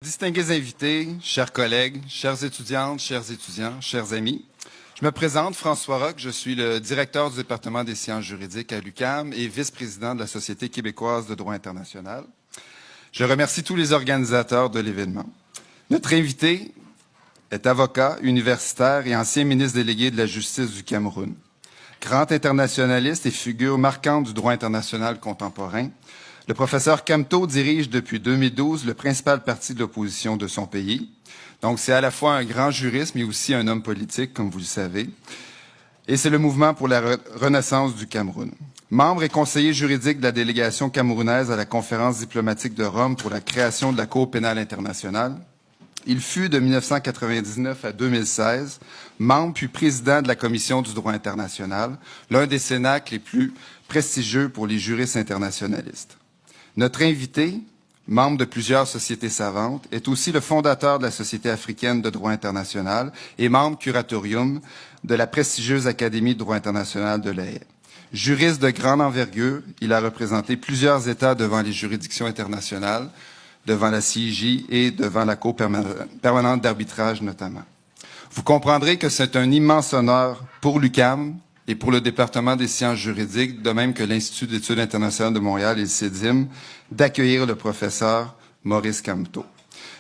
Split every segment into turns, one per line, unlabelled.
Distingués invités, chers collègues, chères étudiantes, chers étudiants, chers amis, je me présente, François Roch, je suis le directeur du département des sciences juridiques à l'UQAM et vice-président de la Société québécoise de droit international. Je remercie tous les organisateurs de l'événement. Notre invité est avocat, universitaire et ancien ministre délégué de la Justice du Cameroun. Grand internationaliste et figure marquante du droit international contemporain, le professeur Kamto dirige depuis 2012 le principal parti de l'opposition de son pays. Donc, c'est à la fois un grand juriste, mais aussi un homme politique, comme vous le savez. Et c'est le mouvement pour la renaissance du Cameroun. Membre et conseiller juridique de la délégation camerounaise à la conférence diplomatique de Rome pour la création de la Cour pénale internationale, il fut de 1999 à 2016 membre puis président de la Commission du droit international, l'un des cénacles les plus prestigieux pour les juristes internationalistes. Notre invité, membre de plusieurs sociétés savantes, est aussi le fondateur de la Société africaine de droit international et membre curatorium de la prestigieuse Académie de droit international de La Haye. Juriste de grande envergure, il a représenté plusieurs États devant les juridictions internationales, devant la CIJ et devant la Cour permanente d'arbitrage notamment. Vous comprendrez que c'est un immense honneur pour l'UQAM et pour le département des sciences juridiques, de même que l'Institut d'études internationales de Montréal et le CEDIM, d'accueillir le professeur Maurice Kamto.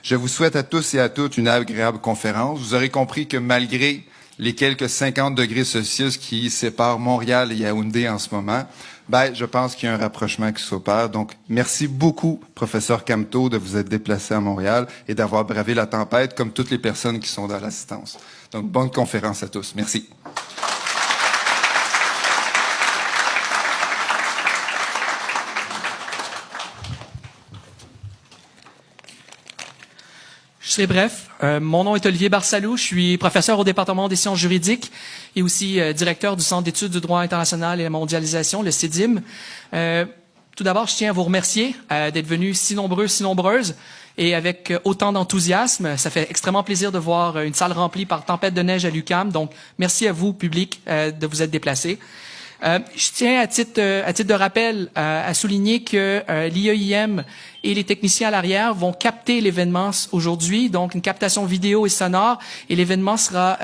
Je vous souhaite à tous et à toutes une agréable conférence. Vous aurez compris que malgré les quelques 50 degrés Celsius qui séparent Montréal et Yaoundé en ce moment, je pense qu'il y a un rapprochement qui s'opère. Donc, merci beaucoup, professeur Kamto, de vous être déplacé à Montréal et d'avoir bravé la tempête, comme toutes les personnes qui sont dans l'assistance. Donc, bonne conférence à tous. Merci.
Je serai bref. Mon nom est Olivier Barsalou. Je suis professeur au département des sciences juridiques et aussi directeur du Centre d'études du droit international et la mondialisation, le CEDIM. Tout d'abord, je tiens à vous remercier d'être venus si nombreux, si nombreuses et avec autant d'enthousiasme. Ça fait extrêmement plaisir de voir une salle remplie par tempête de neige à l'UQAM. Donc, merci à vous, public, de vous être déplacés. Je tiens, à titre de rappel, à souligner que l'IEIM et les techniciens à l'arrière vont capter l'événement aujourd'hui, donc une captation vidéo et sonore, et l'événement sera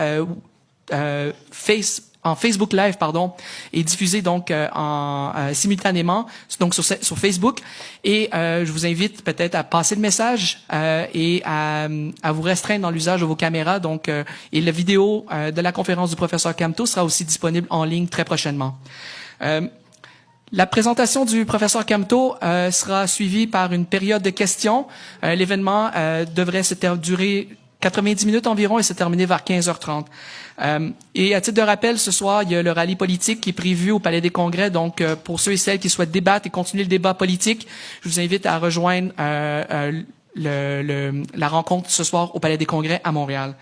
en Facebook Live, et diffusé donc simultanément donc sur Facebook. Et je vous invite peut-être à passer le message et à vous restreindre dans l'usage de vos caméras. Donc, et la vidéo de la conférence du professeur Kamto sera aussi disponible en ligne très prochainement. La présentation du professeur Kamto sera suivie par une période de questions. L'événement devrait durer 90 minutes environ et se terminer vers 15h30. Et à titre de rappel, ce soir, il y a le rallye politique qui est prévu au Palais des Congrès. Donc, pour ceux et celles qui souhaitent débattre et continuer le débat politique, je vous invite à rejoindre la rencontre ce soir au Palais des Congrès à Montréal.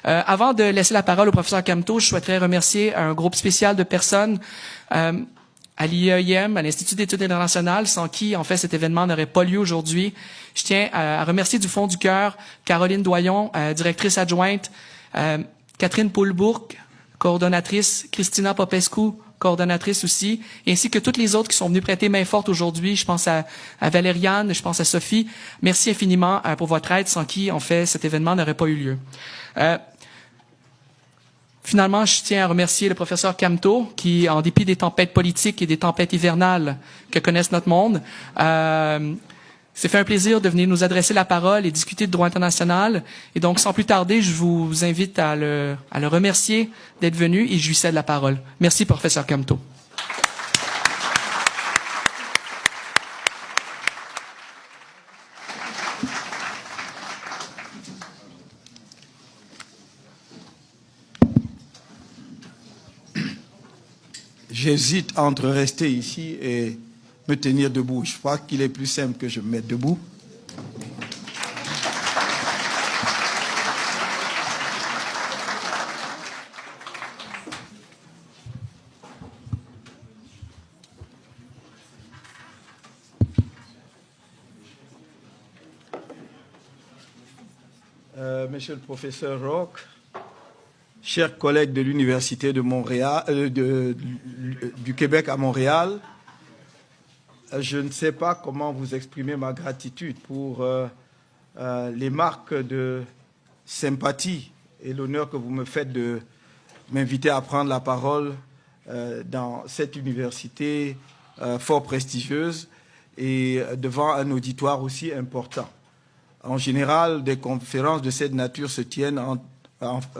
Avant de laisser la parole au professeur Kamto, je souhaiterais remercier un groupe spécial de personnes à l'IEIM, à l'Institut d'études internationales, sans qui, en fait, cet événement n'aurait pas lieu aujourd'hui. Je tiens à remercier du fond du cœur Caroline Doyon, directrice adjointe, Catherine Poulbourg, coordonnatrice, Christina Popescu, coordonnatrice aussi, ainsi que toutes les autres qui sont venues prêter main forte aujourd'hui. Je pense à Valériane, je pense à Sophie. Merci infiniment pour votre aide, sans qui, en fait, cet événement n'aurait pas eu lieu. Finalement, je tiens à remercier le professeur Kamto, qui, en dépit des tempêtes politiques et des tempêtes hivernales que connaissent notre monde, c'est fait un plaisir de venir nous adresser la parole et discuter de droit international. Et donc, sans plus tarder, je vous invite à le remercier d'être venu et je lui cède la parole. Merci, professeur Kamto.
J'hésite entre rester ici et me tenir debout. Je crois qu'il est plus simple que je me mette debout. Monsieur le professeur Roch, chers collègues de l'Université de Montréal, du Québec à Montréal, je ne sais pas comment vous exprimer ma gratitude pour les marques de sympathie et l'honneur que vous me faites de m'inviter à prendre la parole dans cette université fort prestigieuse et devant un auditoire aussi important. En général, des conférences de cette nature se tiennent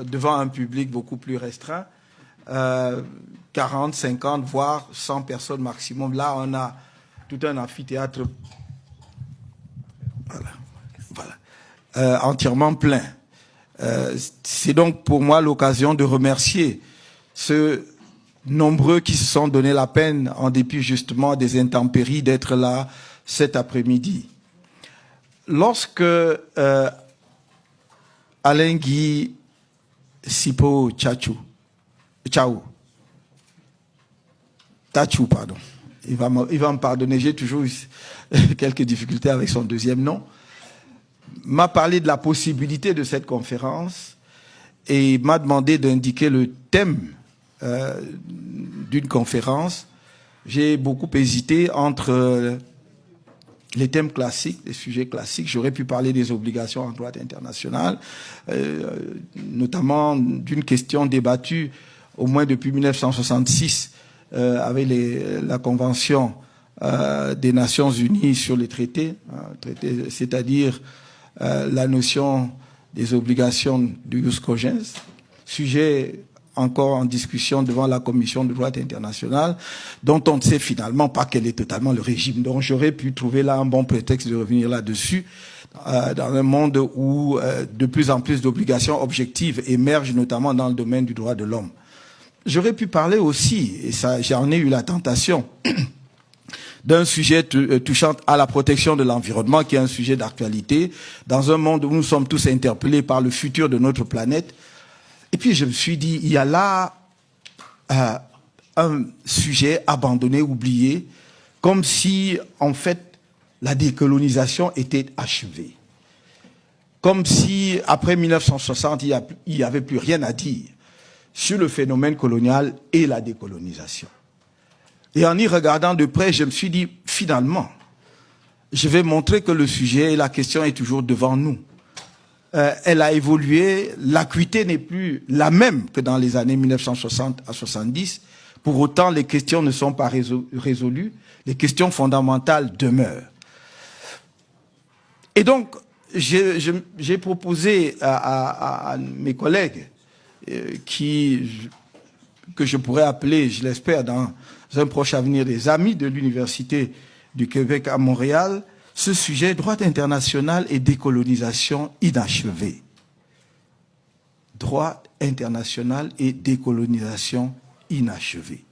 devant un public beaucoup plus restreint, 40, 50, voire 100 personnes maximum. Là, on a tout un amphithéâtre entièrement plein. C'est donc pour moi l'occasion de remercier ceux nombreux qui se sont donné la peine, en dépit justement des intempéries, d'être là cet après-midi. Lorsque Alain Guy Sipo Tachou, pardon, il va me pardonner, j'ai toujours eu quelques difficultés avec son deuxième nom, m'a parlé de la possibilité de cette conférence et m'a demandé d'indiquer le thème d'une conférence. J'ai beaucoup hésité entre les thèmes classiques, les sujets classiques. J'aurais pu parler des obligations en droit international, notamment d'une question débattue au moins depuis 1966 avec la Convention des Nations Unies sur les traités, c'est-à-dire la notion des obligations du jus cogens, sujet encore en discussion devant la Commission de droit international, dont on ne sait finalement pas quel est totalement le régime. Donc j'aurais pu trouver là un bon prétexte de revenir là-dessus, dans un monde où de plus en plus d'obligations objectives émergent, notamment dans le domaine du droit de l'homme. J'aurais pu parler aussi, et ça j'en ai eu la tentation, d'un sujet touchant à la protection de l'environnement, qui est un sujet d'actualité, dans un monde où nous sommes tous interpellés par le futur de notre planète. Et puis je me suis dit, il y a là un sujet abandonné, oublié, comme si, en fait, la décolonisation était achevée. Comme si, après 1960, il n'y avait plus rien à dire sur le phénomène colonial et la décolonisation. Et en y regardant de près, je me suis dit, finalement, je vais montrer que le sujet et la question est toujours devant nous. Elle a évolué, l'acuité n'est plus la même que dans les années 1960 à 70. Pour autant, les questions ne sont pas résolues, les questions fondamentales demeurent. Et donc, j'ai proposé à mes collègues, que je pourrais appeler, je l'espère, dans un proche avenir, des amis de l'Université du Québec à Montréal, ce sujet, droit international et décolonisation inachevée. Droit international et décolonisation inachevée.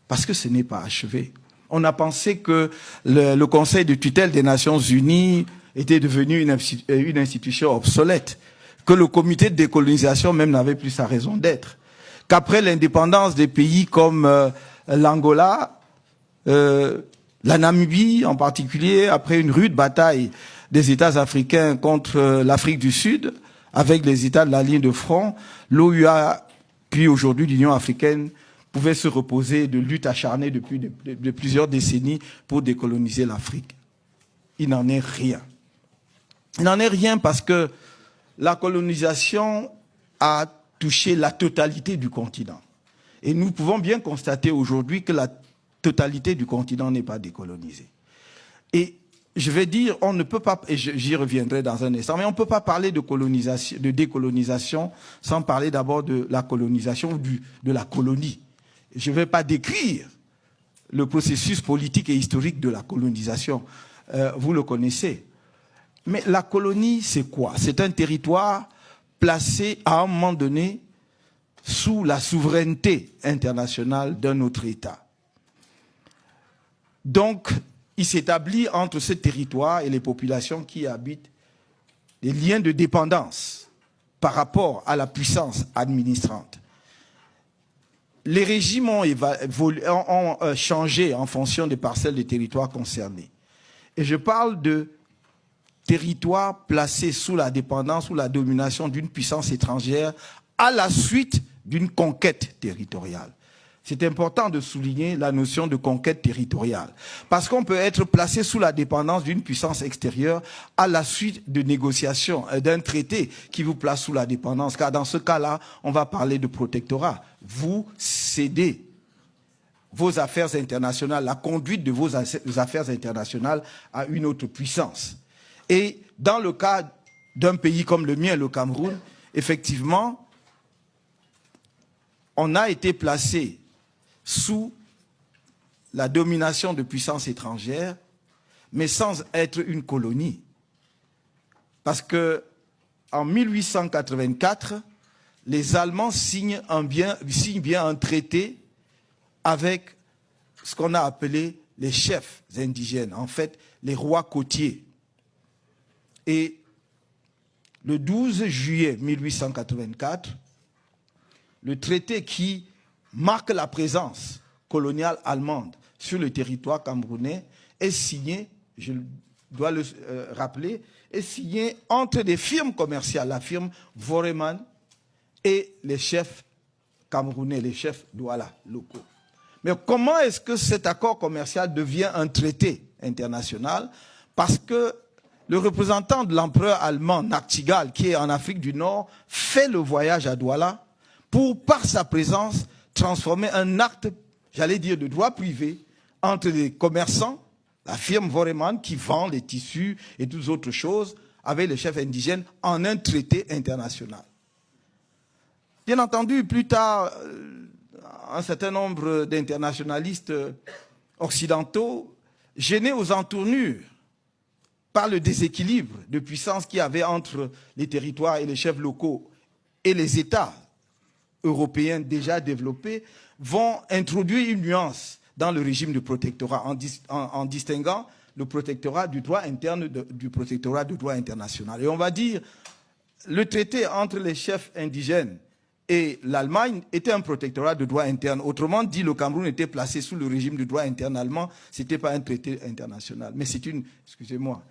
Parce que ce n'est pas achevé. On a pensé que le Conseil de tutelle des Nations Unies était devenu une institution obsolète, que le comité de décolonisation même n'avait plus sa raison d'être, qu'après l'indépendance des pays comme l'Angola, la Namibie en particulier, après une rude bataille des États africains contre l'Afrique du Sud, avec les États de la ligne de front, l'OUA, puis aujourd'hui l'Union africaine, pouvait se reposer de luttes acharnées depuis de plusieurs décennies pour décoloniser l'Afrique. Il n'en est rien. Il n'en est rien parce que la colonisation a touché la totalité du continent. Et nous pouvons bien constater aujourd'hui que la totalité du continent n'est pas décolonisée. Et je vais dire, on ne peut pas, et j'y reviendrai dans un instant, mais on ne peut pas parler de colonisation, de décolonisation sans parler d'abord de la colonisation ou de la colonie. Je ne vais pas décrire le processus politique et historique de la colonisation. Vous le connaissez. Mais la colonie, c'est quoi? C'est un territoire placé à un moment donné sous la souveraineté internationale d'un autre État. Donc, il s'établit entre ce territoire et les populations qui y habitent des liens de dépendance par rapport à la puissance administrante. Les régimes ont changé en fonction des parcelles de territoire concernées. Et je parle de territoires placés sous la dépendance, sous la domination d'une puissance étrangère à la suite d'une conquête territoriale. C'est important de souligner la notion de conquête territoriale. Parce qu'on peut être placé sous la dépendance d'une puissance extérieure à la suite de négociations, d'un traité qui vous place sous la dépendance. Car dans ce cas-là, on va parler de protectorat. Vous cédez vos affaires internationales, la conduite de vos affaires internationales à une autre puissance. Et dans le cas d'un pays comme le mien, le Cameroun, effectivement, on a été placé sous la domination de puissances étrangères, mais sans être une colonie. Parce que en 1884, les Allemands signent bien un traité avec ce qu'on a appelé les chefs indigènes, en fait, les rois côtiers. Et le 12 juillet 1884, le traité qui marque la présence coloniale allemande sur le territoire camerounais est signé, je dois le rappeler, est signé entre des firmes commerciales, la firme Voreman et les chefs camerounais, les chefs Douala locaux. Mais comment est-ce que cet accord commercial devient un traité international? Parce que le représentant de l'empereur allemand, Nachtigal, qui est en Afrique du Nord, fait le voyage à Douala pour, par sa présence, transformer un acte, j'allais dire, de droit privé entre les commerçants, la firme Voreman qui vend les tissus et toutes autres choses, avec les chefs indigènes, en un traité international. Bien entendu, plus tard, un certain nombre d'internationalistes occidentaux, gênés aux entournures par le déséquilibre de puissance qu'il y avait entre les territoires et les chefs locaux et les États européens déjà développés, vont introduire une nuance dans le régime de protectorat en distinguant le protectorat du droit interne du protectorat du droit international. Et on va dire, le traité entre les chefs indigènes et l'Allemagne était un protectorat de droit interne. Autrement dit, le Cameroun était placé sous le régime du droit interne allemand. Ce n'était pas un traité international. Mais c'est une, excusez-moi,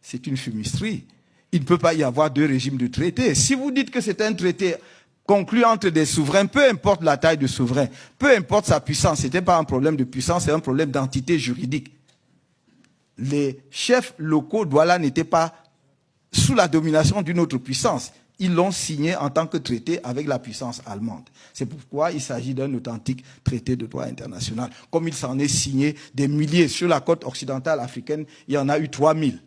c'est une fumisterie. Il ne peut pas y avoir deux régimes de traité. Si vous dites que c'est un traité conclu entre des souverains, peu importe la taille du souverain, peu importe sa puissance, ce n'était pas un problème de puissance, c'est un problème d'entité juridique. Les chefs locaux Douala n'étaient pas sous la domination d'une autre puissance. Ils l'ont signé en tant que traité avec la puissance allemande. C'est pourquoi il s'agit d'un authentique traité de droit international. Comme il s'en est signé des milliers sur la côte occidentale africaine, il y en a eu 3000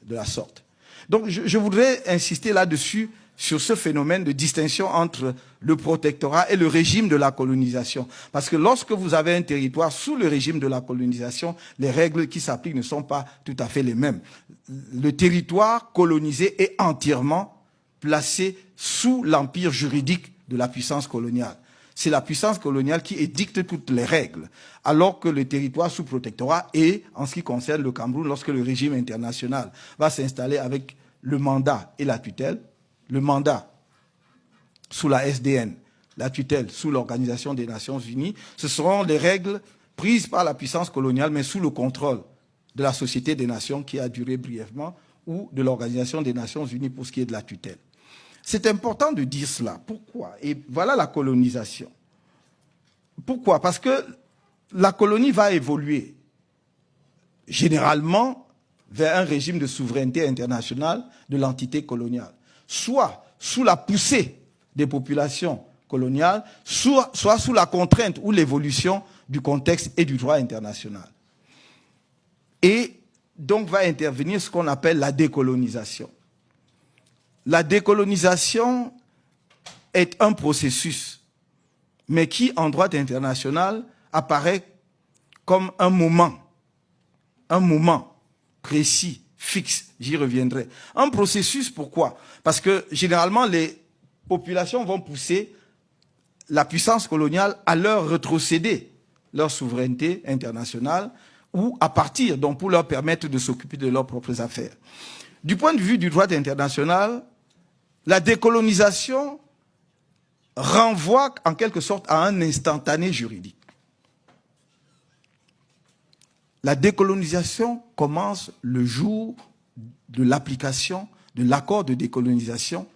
de la sorte. Donc je voudrais insister là-dessus, sur ce phénomène de distinction entre le protectorat et le régime de la colonisation. Parce que lorsque vous avez un territoire sous le régime de la colonisation, les règles qui s'appliquent ne sont pas tout à fait les mêmes. Le territoire colonisé est entièrement placé sous l'empire juridique de la puissance coloniale. C'est la puissance coloniale qui édicte toutes les règles, alors que le territoire sous protectorat est, en ce qui concerne le Cameroun, lorsque le régime international va s'installer avec le mandat et la tutelle, le mandat sous la SDN, la tutelle sous l'Organisation des Nations Unies, ce seront les règles prises par la puissance coloniale, mais sous le contrôle de la Société des Nations qui a duré brièvement, ou de l'Organisation des Nations Unies pour ce qui est de la tutelle. C'est important de dire cela. Pourquoi? Et voilà la colonisation. Pourquoi? Parce que la colonie va évoluer généralement vers un régime de souveraineté internationale de l'entité coloniale. Soit sous la poussée des populations coloniales, soit sous la contrainte ou l'évolution du contexte et du droit international. Et donc va intervenir ce qu'on appelle la décolonisation. La décolonisation est un processus, mais qui, en droit international, apparaît comme un moment précis, fixe, j'y reviendrai. Un processus, pourquoi? Parce que généralement, les populations vont pousser la puissance coloniale à leur rétrocéder leur souveraineté internationale ou à partir, donc pour leur permettre de s'occuper de leurs propres affaires. Du point de vue du droit international, la décolonisation renvoie en quelque sorte à un instantané juridique. La décolonisation commence le jour de l'application de l'accord de décolonisation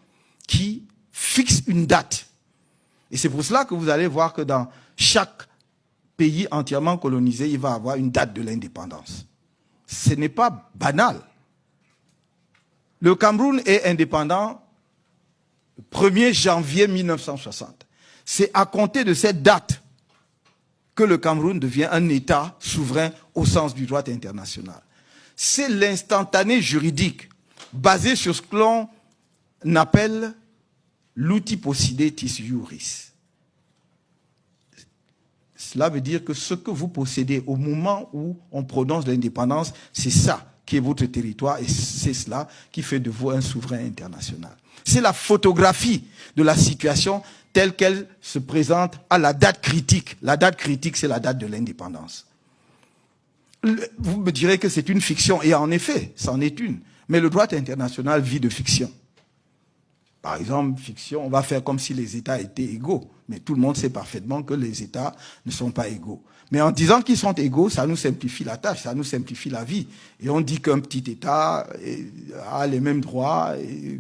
qui fixe une date Et c'est pour cela que vous allez voir que dans chaque pays entièrement colonisé, il va avoir une date de l'indépendance. Ce n'est pas banal. Le Cameroun est indépendant le 1er janvier 1960. C'est à compter de cette date que le Cameroun devient un État souverain au sens du droit international. C'est l'instantané juridique basé sur ce que l'on appelle l'outil possidetis iuris. Cela veut dire que ce que vous possédez au moment où on prononce l'indépendance, c'est ça qui est votre territoire et c'est cela qui fait de vous un souverain international. C'est la photographie de la situation telle qu'elle se présente à la date critique. La date critique, c'est la date de l'indépendance. Vous me direz que c'est une fiction, et en effet, c'en est une. Mais le droit international vit de fiction. Par exemple, fiction, on va faire comme si les États étaient égaux. Mais tout le monde sait parfaitement que les États ne sont pas égaux. Mais en disant qu'ils sont égaux, ça nous simplifie la tâche, ça nous simplifie la vie. Et on dit qu'un petit État a les mêmes droits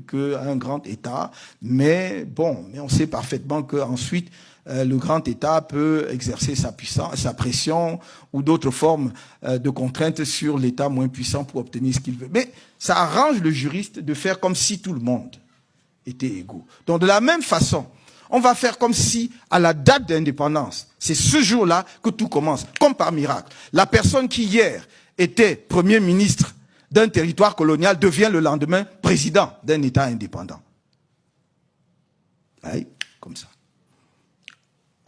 qu'un grand État. Mais bon, mais on sait parfaitement qu'ensuite, le grand État peut exercer sa puissance, sa pression ou d'autres formes de contraintes sur l'État moins puissant pour obtenir ce qu'il veut. Mais ça arrange le juriste de faire comme si tout le monde était égaux. Donc de la même façon, on va faire comme si, à la date d'indépendance, c'est ce jour-là que tout commence, comme par miracle. La personne qui hier était Premier ministre d'un territoire colonial devient le lendemain président d'un État indépendant. Oui, comme ça.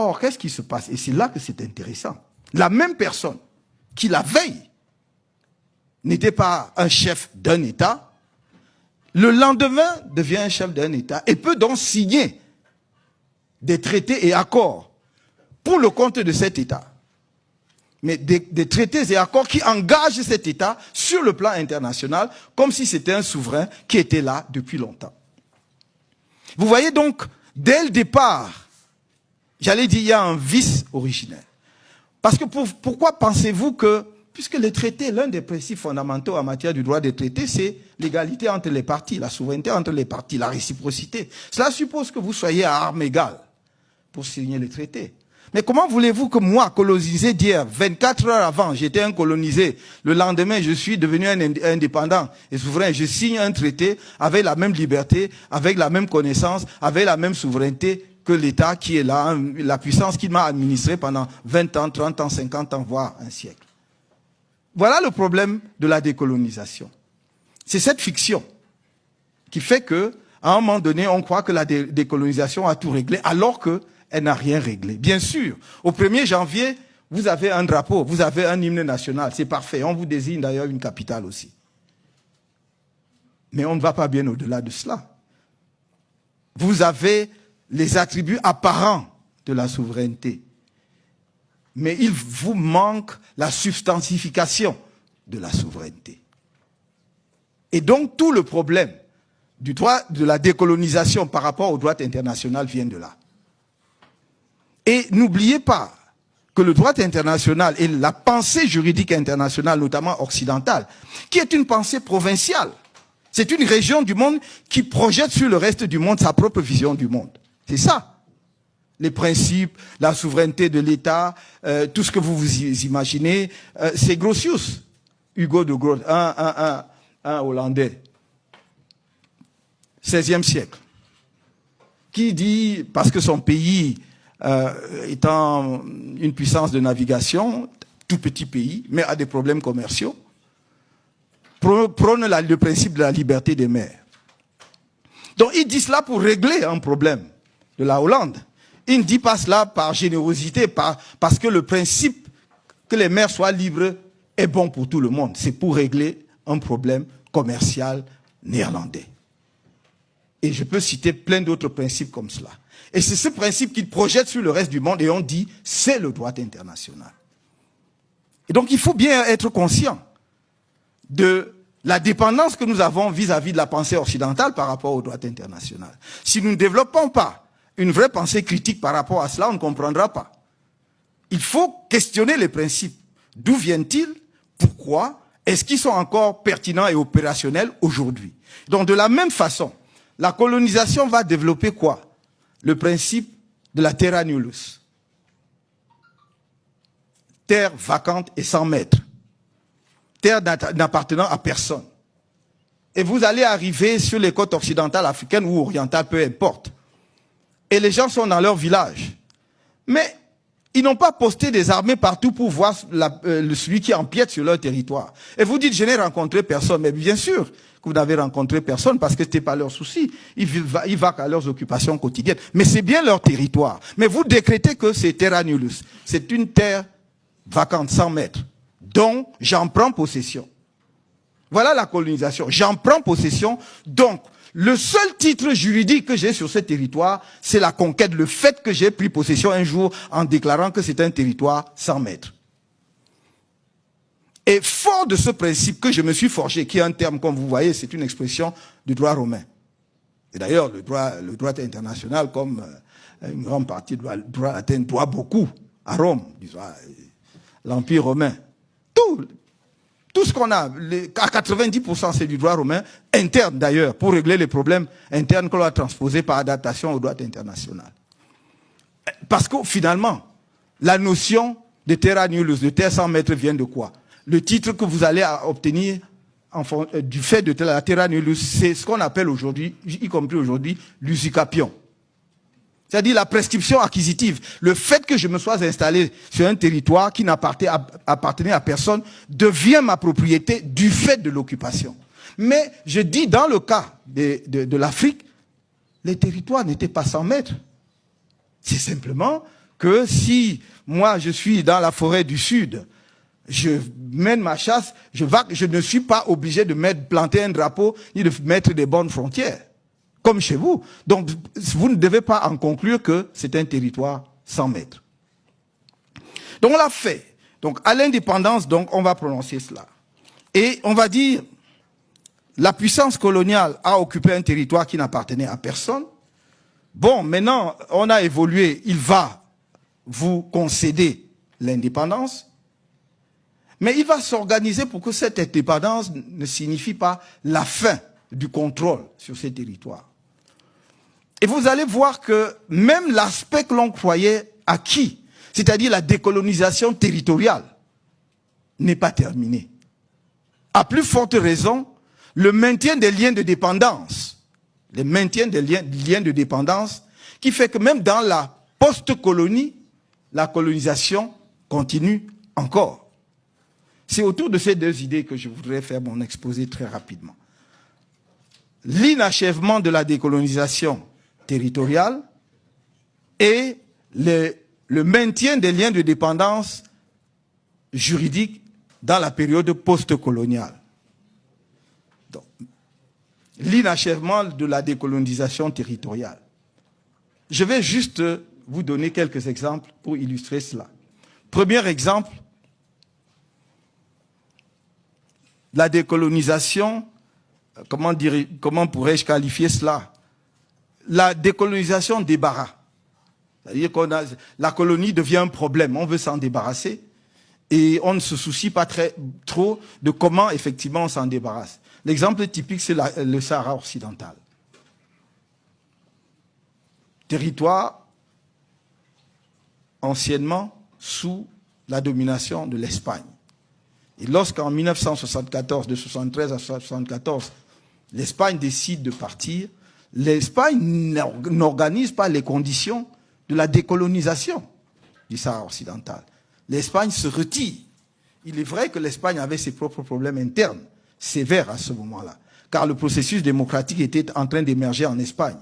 Or, qu'est-ce qui se passe? Et c'est là que c'est intéressant. La même personne qui, la veille, n'était pas un chef d'un État, le lendemain devient un chef d'un État et peut donc signer des traités et accords pour le compte de cet État. Mais des traités et accords qui engagent cet État sur le plan international comme si c'était un souverain qui était là depuis longtemps. Vous voyez donc, dès le départ, j'allais dire, il y a un vice originel. Parce que pourquoi pensez-vous que, puisque les traités, l'un des principes fondamentaux en matière du droit des traités, c'est l'égalité entre les parties, la souveraineté entre les parties, la réciprocité. Cela suppose que vous soyez à armes égales pour signer les traités. Mais comment voulez-vous que moi, colonisé d'hier, 24 heures avant, j'étais un colonisé, le lendemain, je suis devenu un indépendant et souverain, je signe un traité avec la même liberté, avec la même connaissance, avec la même souveraineté que l'État qui est là, la puissance qui m'a administré pendant 20 ans, 30 ans, 50 ans, voire un siècle. Voilà le problème de la décolonisation. C'est cette fiction qui fait que, à un moment donné, on croit que la décolonisation a tout réglé, alors qu'elle n'a rien réglé. Bien sûr, au 1er janvier, vous avez un drapeau, vous avez un hymne national, c'est parfait. On vous désigne d'ailleurs une capitale aussi. Mais on ne va pas bien au-delà de cela. Vous avez les attributs apparents de la souveraineté. Mais il vous manque la substantification de la souveraineté. Et donc tout le problème du droit de la décolonisation par rapport au droit international vient de là. Et n'oubliez pas que le droit international et la pensée juridique internationale, notamment occidentale, qui est une pensée provinciale, c'est une région du monde qui projette sur le reste du monde sa propre vision du monde. C'est ça. Les principes, la souveraineté de l'État, tout ce que vous vous imaginez, c'est Grotius, Hugo de Groot, un Hollandais, 16e siècle, qui dit, parce que son pays étant une puissance de navigation, tout petit pays, mais a des problèmes commerciaux, prône le principe de la liberté des mers. Donc il dit cela pour régler un problème de la Hollande. Il ne dit pas cela par générosité, parce que le principe que les mers soient libres est bon pour tout le monde. C'est pour régler un problème commercial néerlandais. Et je peux citer plein d'autres principes comme cela. Et c'est ce principe qu'il projette sur le reste du monde et on dit c'est le droit international. Et donc il faut bien être conscient de la dépendance que nous avons vis-à-vis de la pensée occidentale par rapport au droit international. Si nous ne développons pas une vraie pensée critique par rapport à cela, on ne comprendra pas. Il faut questionner les principes. D'où viennent-ils? Pourquoi? Est-ce qu'ils sont encore pertinents et opérationnels aujourd'hui? Donc de la même façon, la colonisation va développer quoi? Le principe de la terra nullius. Terre vacante et sans maître. Terre n'appartenant à personne. Et vous allez arriver sur les côtes occidentales africaines ou orientales, peu importe. Et les gens sont dans leur village. Mais ils n'ont pas posté des armées partout pour voir celui qui empiète sur leur territoire. Et vous dites, je n'ai rencontré personne. Mais bien sûr que vous n'avez rencontré personne parce que ce n'était pas leur souci. Ils vaquent à leurs occupations quotidiennes. Mais c'est bien leur territoire. Mais vous décrétez que c'est terra nullius. C'est une terre vacante, sans maître, dont j'en prends possession. Voilà la colonisation. J'en prends possession. Donc, le seul titre juridique que j'ai sur ce territoire, c'est la conquête, le fait que j'ai pris possession un jour en déclarant que c'est un territoire sans maître. Et fort de ce principe que je me suis forgé, qui est un terme, comme vous voyez, c'est une expression du droit romain. Et d'ailleurs, le droit international, comme une grande partie du droit latin, doit beaucoup à Rome, l'Empire romain. Tout ce qu'on a, à 90% c'est du droit romain, interne d'ailleurs, pour régler les problèmes internes que l'on a transposés par adaptation au droit international. Parce que finalement, la notion de terra nullius, de terre sans maître, vient de quoi? Le titre que vous allez obtenir du fait de la terra nullius, c'est ce qu'on appelle aujourd'hui, y compris aujourd'hui, l'usucapion. C'est-à-dire la prescription acquisitive. Le fait que je me sois installé sur un territoire qui appartenait à personne devient ma propriété du fait de l'occupation. Mais je dis, dans le cas de l'Afrique, les territoires n'étaient pas sans maître. C'est simplement que si moi je suis dans la forêt du Sud, je mène ma chasse, je ne suis pas obligé de planter un drapeau ni de mettre des bornes frontières. Comme chez vous. Donc, vous ne devez pas en conclure que c'est un territoire sans maître. Donc, on l'a fait. Donc, à l'indépendance, donc, on va prononcer cela. Et on va dire, la puissance coloniale a occupé un territoire qui n'appartenait à personne. Bon, maintenant, on a évolué. Il va vous concéder l'indépendance. Mais il va s'organiser pour que cette indépendance ne signifie pas la fin du contrôle sur ces territoires. Et vous allez voir que même l'aspect que l'on croyait acquis, c'est-à-dire la décolonisation territoriale, n'est pas terminé. À plus forte raison, le maintien des liens de dépendance, le maintien des liens de dépendance, qui fait que même dans la post-colonie, la colonisation continue encore. C'est autour de ces deux idées que je voudrais faire mon exposé très rapidement. L'inachèvement de la décolonisation territoriale et le maintien des liens de dépendance juridique dans la période post-coloniale. L'inachèvement de la décolonisation territoriale. Je vais juste vous donner quelques exemples pour illustrer cela. Premier exemple, la décolonisation, comment pourrais-je qualifier cela? La décolonisation débarras. C'est-à-dire que la colonie devient un problème, on veut s'en débarrasser et on ne se soucie pas trop de comment effectivement on s'en débarrasse. L'exemple typique, c'est le Sahara occidental. Territoire anciennement sous la domination de l'Espagne. Et lorsqu'en 1974, de 1973 à 1974, l'Espagne décide de partir, l'Espagne n'organise pas les conditions de la décolonisation du Sahara occidental. L'Espagne se retire. Il est vrai que l'Espagne avait ses propres problèmes internes, sévères à ce moment-là, car le processus démocratique était en train d'émerger en Espagne.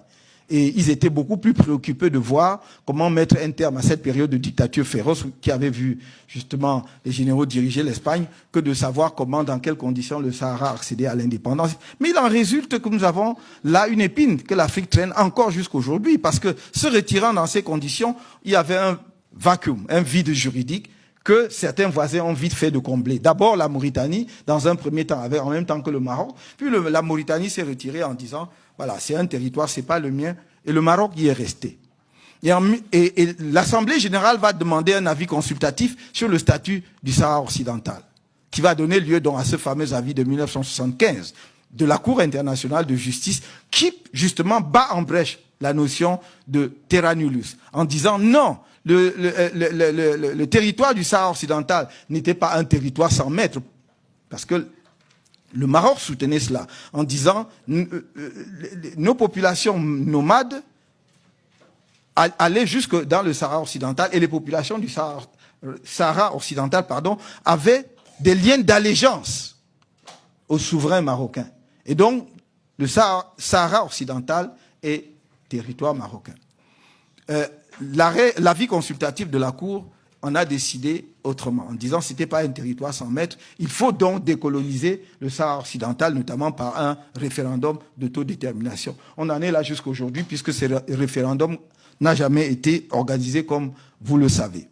Et ils étaient beaucoup plus préoccupés de voir comment mettre un terme à cette période de dictature féroce qui avait vu justement les généraux diriger l'Espagne que de savoir comment, dans quelles conditions le Sahara accédait à l'indépendance. Mais il en résulte que nous avons là une épine que l'Afrique traîne encore jusqu'aujourd'hui parce que se retirant dans ces conditions, il y avait un vacuum, un vide juridique que certains voisins ont vite fait de combler. D'abord la Mauritanie, dans un premier temps, en même temps que le Maroc, puis la Mauritanie s'est retirée en disant voilà, c'est un territoire, c'est pas le mien, et le Maroc y est resté. Et l'Assemblée générale va demander un avis consultatif sur le statut du Sahara occidental, qui va donner lieu donc à ce fameux avis de 1975, de la Cour internationale de justice qui, justement, bat en brèche la notion de terra nullius, en disant non, le territoire du Sahara occidental n'était pas un territoire sans maître, parce que le Maroc soutenait cela, en disant nos populations nomades allaient jusque dans le Sahara occidental, et les populations du Sahara occidental, avaient des liens d'allégeance au souverain marocain. Et donc, le Sahara occidental est territoire marocain. L'avis consultatif de la Cour en a décidé autrement, en disant que ce n'était pas un territoire sans maître. Il faut donc décoloniser le Sahara occidental, notamment par un référendum d'autodétermination. On en est là jusqu'aujourd'hui, puisque ce référendum n'a jamais été organisé, comme vous le savez.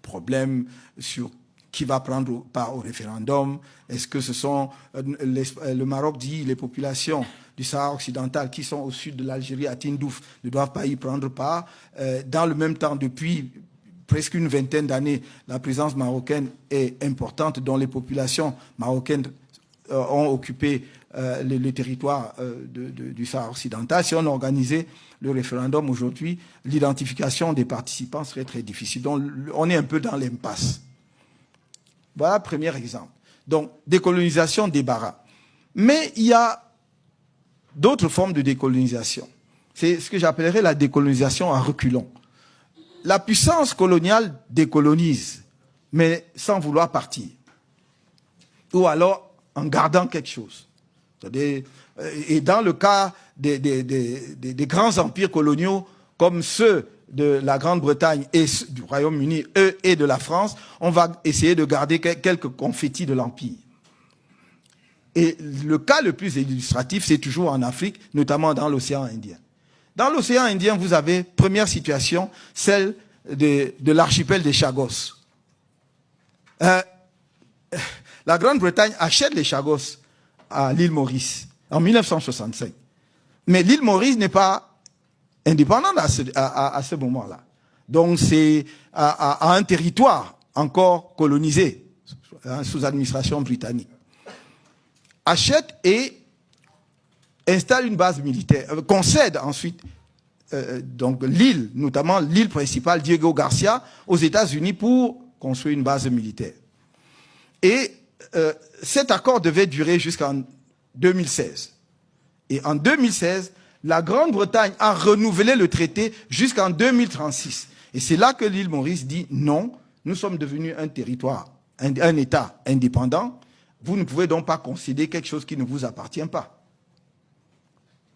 Problème sur qui va prendre part au référendum. Est-ce que ce sont, le Maroc dit, les populations du Sahara occidental qui sont au sud de l'Algérie, à Tindouf, ne doivent pas y prendre part. Dans le même temps, depuis presque une vingtaine d'années, la présence marocaine est importante, dont les populations marocaines ont occupé le territoire du Sahara occidental. Si on organisait le référendum aujourd'hui, l'identification des participants serait très difficile. Donc on est un peu dans l'impasse. Voilà le premier exemple. Donc, décolonisation, débarras. Mais il y a d'autres formes de décolonisation. C'est ce que j'appellerais la décolonisation en reculons. La puissance coloniale décolonise, mais sans vouloir partir. Ou alors en gardant quelque chose. Et dans le cas des grands empires coloniaux, comme ceux de la Grande-Bretagne et du Royaume-Uni et de la France, on va essayer de garder quelques confettis de l'Empire. Et le cas le plus illustratif, c'est toujours en Afrique, notamment dans l'océan Indien. Dans l'océan Indien, vous avez, première situation, celle de l'archipel des Chagos. La Grande-Bretagne achète les Chagos à l'île Maurice en 1965. Mais l'île Maurice n'est pas indépendante à ce moment-là. Donc c'est à un territoire encore colonisé, sous administration britannique. Achète et installe une base militaire, concède ensuite donc l'île, notamment l'île principale, Diego Garcia, aux États-Unis pour construire une base militaire. Et cet accord devait durer jusqu'en 2016. Et en 2016, la Grande-Bretagne a renouvelé le traité jusqu'en 2036. Et c'est là que l'île Maurice dit non, nous sommes devenus un territoire, un État indépendant. Vous ne pouvez donc pas concéder quelque chose qui ne vous appartient pas.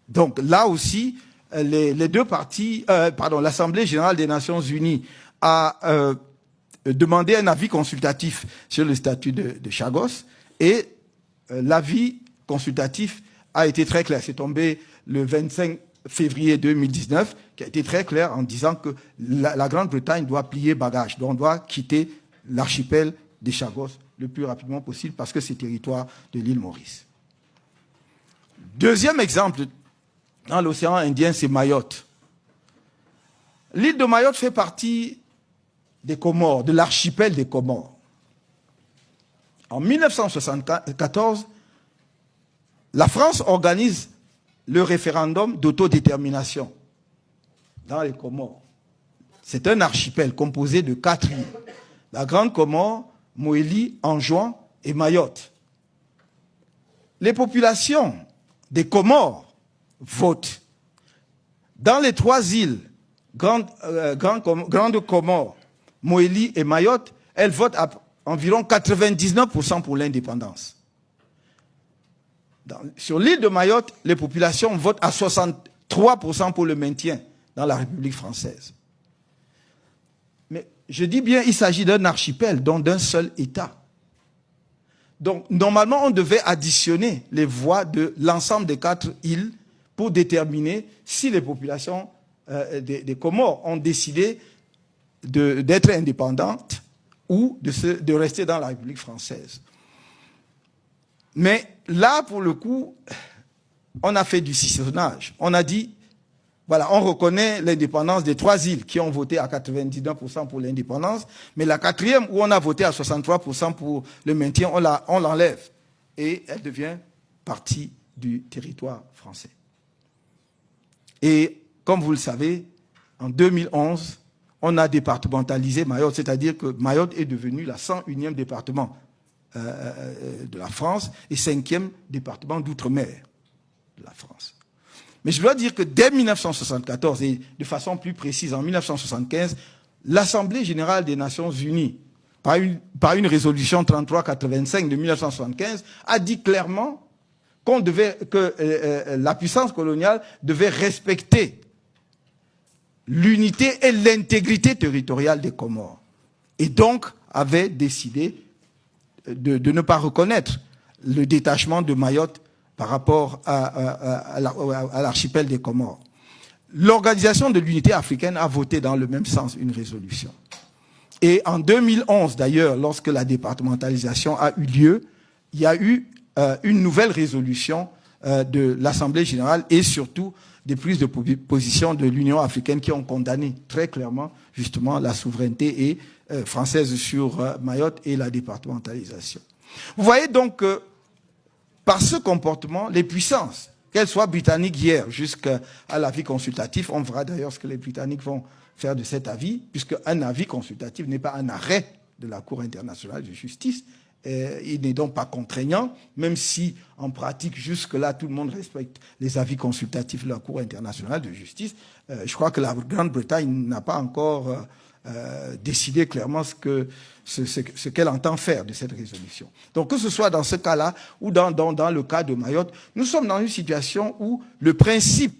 Donc là aussi, les deux parties, l'Assemblée générale des Nations unies a demandé un avis consultatif sur le statut de Chagos, et l'avis consultatif a été très clair. C'est tombé le 25 février 2019, qui a été très clair en disant que la Grande-Bretagne doit plier bagage, donc on doit quitter l'archipel des Chagos le plus rapidement possible parce que c'est territoire de l'île Maurice. Deuxième exemple dans l'océan Indien, c'est Mayotte. L'île de Mayotte fait partie des Comores, de l'archipel des Comores. En 1974, la France organise le référendum d'autodétermination dans les Comores. C'est un archipel composé de 4 îles. La Grande Comore, Moélie, Anjouan et Mayotte. Les populations des Comores votent. Dans les 3 îles, Grande Comore, Moélie et Mayotte, elles votent à environ 99% pour l'indépendance. Sur l'île de Mayotte, les populations votent à 63% pour le maintien dans la République française. Mais je dis bien, il s'agit d'un archipel, donc d'un seul État. Donc, normalement, on devait additionner les voix de l'ensemble des 4 îles pour déterminer si les populations des Comores ont décidé d'être indépendantes ou de rester dans la République française. Mais là, pour le coup, on a fait du sissonnage. On a dit, voilà, on reconnaît l'indépendance des 3 îles qui ont voté à 99% pour l'indépendance, mais la 4e, où on a voté à 63% pour le maintien, on l'enlève. Et elle devient partie du territoire français. Et comme vous le savez, en 2011, on a départementalisé Mayotte, c'est-à-dire que Mayotte est devenu la 101e département de la France et 5e département d'outre-mer de la France. Mais je dois dire que dès 1974, et de façon plus précise en 1975, l'Assemblée générale des Nations unies, par une résolution 3385 de 1975, a dit clairement que la puissance coloniale devait respecter l'unité et l'intégrité territoriale des Comores. Et donc avait décidé de ne pas reconnaître le détachement de Mayotte par rapport à l'archipel des Comores. L'Organisation de l'Unité africaine a voté dans le même sens une résolution. Et en 2011, d'ailleurs, lorsque la départementalisation a eu lieu, il y a eu une nouvelle résolution de l'Assemblée générale et surtout des prises de position de l'Union africaine qui ont condamné très clairement justement la souveraineté française sur Mayotte et la départementalisation. Vous voyez donc que par ce comportement, les puissances, qu'elles soient britanniques hier jusqu'à l'avis consultatif, on verra d'ailleurs ce que les Britanniques vont faire de cet avis, puisque un avis consultatif n'est pas un arrêt de la Cour internationale de justice, il n'est donc pas contraignant, même si en pratique jusque-là tout le monde respecte les avis consultatifs de la Cour internationale de justice. Je crois que la Grande-Bretagne n'a pas encore décidé clairement ce qu'elle entend faire de cette résolution. Donc que ce soit dans ce cas-là ou dans le cas de Mayotte, nous sommes dans une situation où le principe